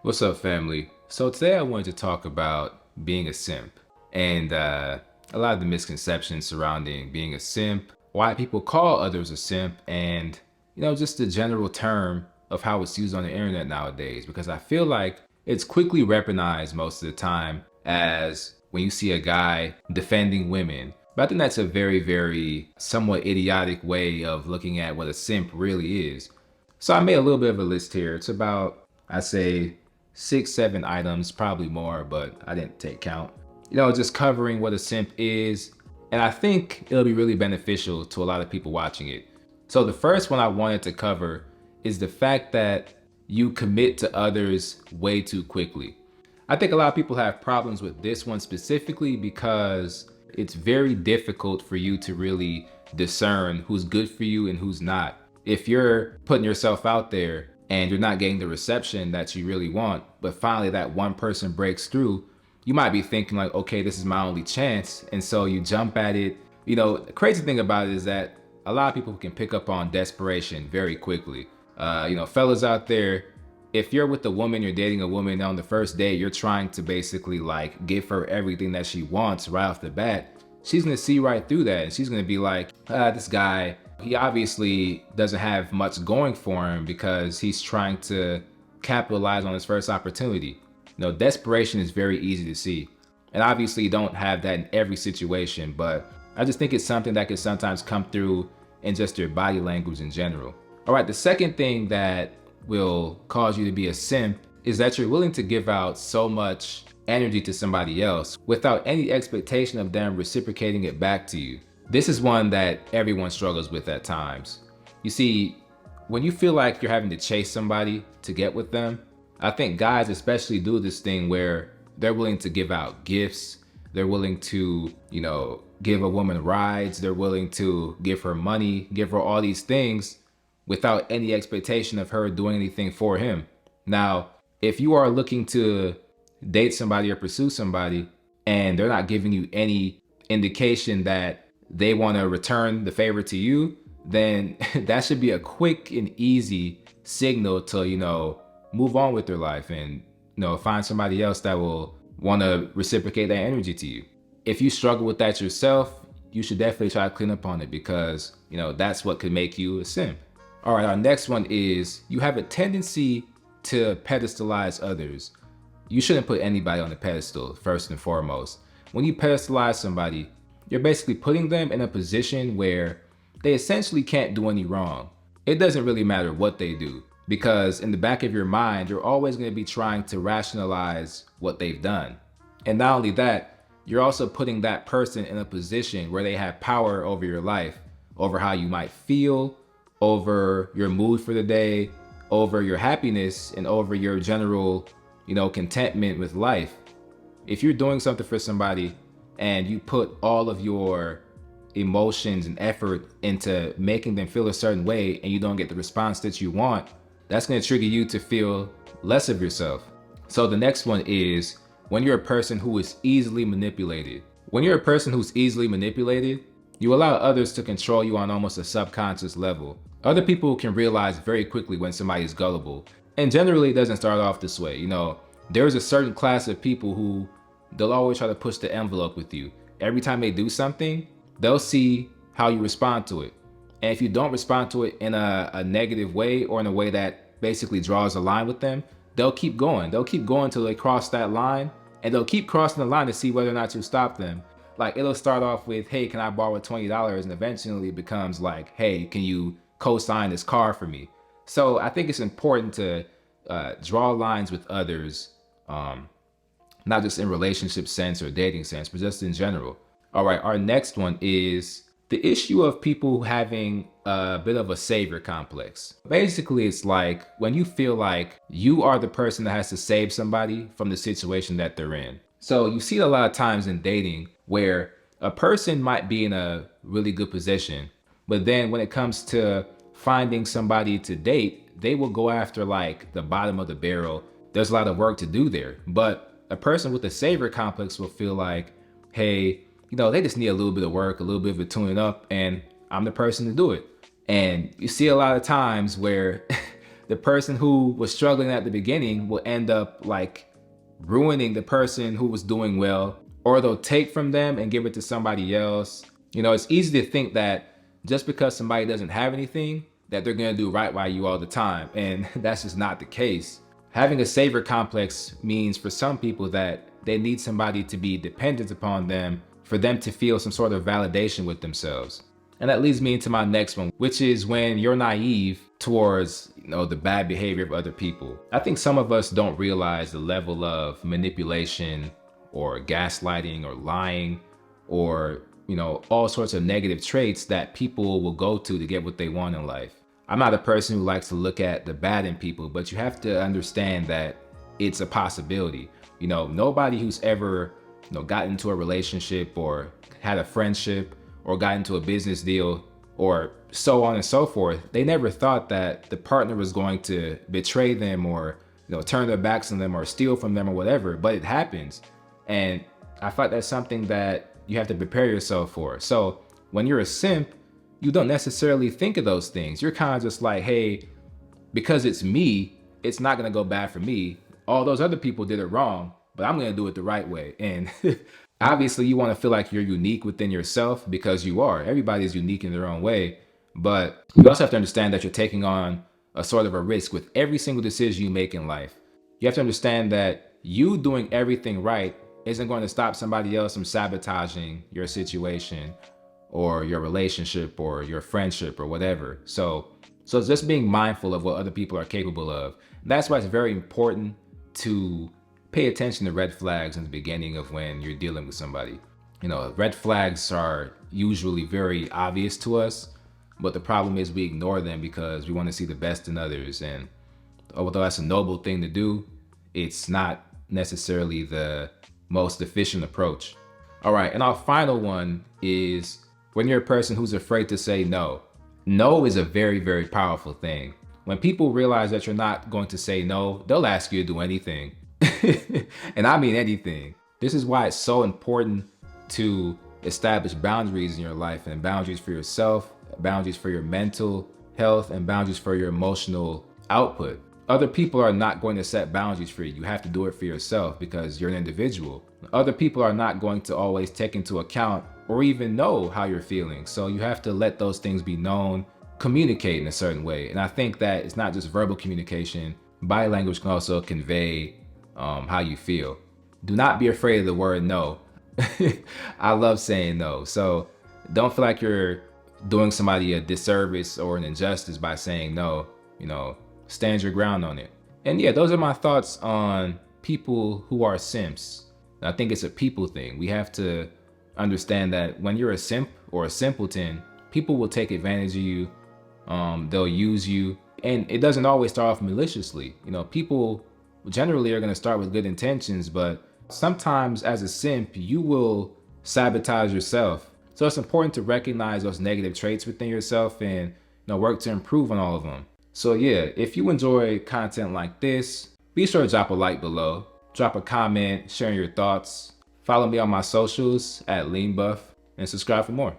What's up, family? So today I wanted to talk about being a simp and a lot of the misconceptions surrounding being a simp, why people call others a simp, and just the general term of how it's used on the internet nowadays. Because I feel like it's quickly weaponized most of the time as when you see a guy defending women. But I think that's a very, very somewhat idiotic way of looking at what a simp really is. So I made a little bit of a list here. It's about, I say, 6, 7 items, probably more, but I didn't take count. Just covering what a simp is. And I think it'll be really beneficial to a lot of people watching it. So the first one I wanted to cover is the fact that you commit to others way too quickly. I think a lot of people have problems with this one specifically because it's very difficult for you to really discern who's good for you and who's not. If you're putting yourself out there and you're not getting the reception that you really want, but finally that one person breaks through, you might be thinking like, okay, this is my only chance. And so you jump at it. The crazy thing about it is that a lot of people can pick up on desperation very quickly. Fellas out there, if you're with a woman, you're dating a woman on the first date, you're trying to basically like give her everything that she wants right off the bat. She's gonna see right through that and she's gonna be like, this guy, he obviously doesn't have much going for him because he's trying to capitalize on his first opportunity. Desperation is very easy to see. And obviously you don't have that in every situation, but I just think it's something that can sometimes come through in just your body language in general. All right, the second thing that will cause you to be a simp is that you're willing to give out so much energy to somebody else without any expectation of them reciprocating it back to you. This is one that everyone struggles with at times. You see, when you feel like you're having to chase somebody to get with them, I think guys especially do this thing where they're willing to give out gifts, they're willing to, give a woman rides, they're willing to give her money, give her all these things without any expectation of her doing anything for him. Now, if you are looking to date somebody or pursue somebody and they're not giving you any indication that they want to return the favor to you, then that should be a quick and easy signal to, move on with their life and, find somebody else that will want to reciprocate that energy to you. If you struggle with that yourself, you should definitely try to clean up on it because, that's what could make you a simp. All right, our next one is you have a tendency to pedestalize others. You shouldn't put anybody on the pedestal, first and foremost. When you pedestalize somebody, you're basically putting them in a position where they essentially can't do any wrong. It doesn't really matter what they do because in the back of your mind, you're always going to be trying to rationalize what they've done. And not only that, you're also putting that person in a position where they have power over your life, over how you might feel, over your mood for the day, over your happiness, and over your general, contentment with life. If you're doing something for somebody and you put all of your emotions and effort into making them feel a certain way and you don't get the response that you want, that's going to trigger you to feel less of yourself. So the next one is when you're a person who is easily manipulated. When you're a person who's easily manipulated, you allow others to control you on almost a subconscious level. Other people can realize very quickly when somebody is gullible. And generally it doesn't start off this way. There's a certain class of people who they'll always try to push the envelope with you. Every time they do something, they'll see how you respond to it. And if you don't respond to it in a negative way or in a way that basically draws a line with them, they'll keep going. They'll keep going until they cross that line, and they'll keep crossing the line to see whether or not you stop them. Like it'll start off with, hey, can I borrow $20? And eventually it becomes like, hey, can you co-sign this car for me? So I think it's important to draw lines with others, not just in relationship sense or dating sense, but just in general. All right, our next one is the issue of people having a bit of a savior complex. Basically, it's like when you feel like you are the person that has to save somebody from the situation that they're in. So you see it a lot of times in dating where a person might be in a really good position, but then when it comes to finding somebody to date, they will go after like the bottom of the barrel. There's a lot of work to do there. But a person with a savior complex will feel like, hey, they just need a little bit of work, a little bit of a tuning up, and I'm the person to do it. And you see a lot of times where the person who was struggling at the beginning will end up like ruining the person who was doing well, or they'll take from them and give it to somebody else. You know, it's easy to think that just because somebody doesn't have anything, that they're gonna do right by you all the time. And that's just not the case. Having a savior complex means for some people that they need somebody to be dependent upon them for them to feel some sort of validation with themselves. And that leads me into my next one, which is when you're naive towards, the bad behavior of other people. I think some of us don't realize the level of manipulation or gaslighting or lying or, all sorts of negative traits that people will go to get what they want in life. I'm not a person who likes to look at the bad in people, but you have to understand that it's a possibility. Nobody who's ever, got into a relationship or had a friendship or got into a business deal or so on and so forth, they never thought that the partner was going to betray them or, turn their backs on them or steal from them or whatever, but it happens. And I thought that's something that you have to prepare yourself for. So when you're a simp, you don't necessarily think of those things. You're kind of just like, hey, because it's me, it's not gonna go bad for me. All those other people did it wrong, but I'm gonna do it the right way. And obviously you wanna feel like you're unique within yourself, because you are. Everybody's unique in their own way. But you also have to understand that you're taking on a sort of a risk with every single decision you make in life. You have to understand that you doing everything right isn't going to stop somebody else from sabotaging your situation or your relationship or your friendship or whatever. So just being mindful of what other people are capable of. That's why it's very important to pay attention to red flags in the beginning of when you're dealing with somebody. Red flags are usually very obvious to us, but the problem is we ignore them because we want to see the best in others. And although that's a noble thing to do, it's not necessarily the most efficient approach. All right, and our final one is when you're a person who's afraid to say no. No is a very, very powerful thing. When people realize that you're not going to say no, they'll ask you to do anything. And I mean anything. This is why it's so important to establish boundaries in your life, and boundaries for yourself, boundaries for your mental health, and boundaries for your emotional output. Other people are not going to set boundaries for you. You have to do it for yourself because you're an individual. Other people are not going to always take into account or even know how you're feeling. So you have to let those things be known, communicate in a certain way. And I think that it's not just verbal communication. Body language can also convey how you feel. Do not be afraid of the word no. I love saying no. So don't feel like you're doing somebody a disservice or an injustice by saying no. Stand your ground on it. And yeah, those are my thoughts on people who are simps. I think it's a people thing. We have to understand that when you're a simp or a simpleton, people will take advantage of you. They'll use you. And it doesn't always start off maliciously. People generally are going to start with good intentions, but sometimes as a simp, you will sabotage yourself. So it's important to recognize those negative traits within yourself and work to improve on all of them. So yeah, if you enjoy content like this, be sure to drop a like below, drop a comment, sharing your thoughts, follow me on my socials at leanbuff, and subscribe for more.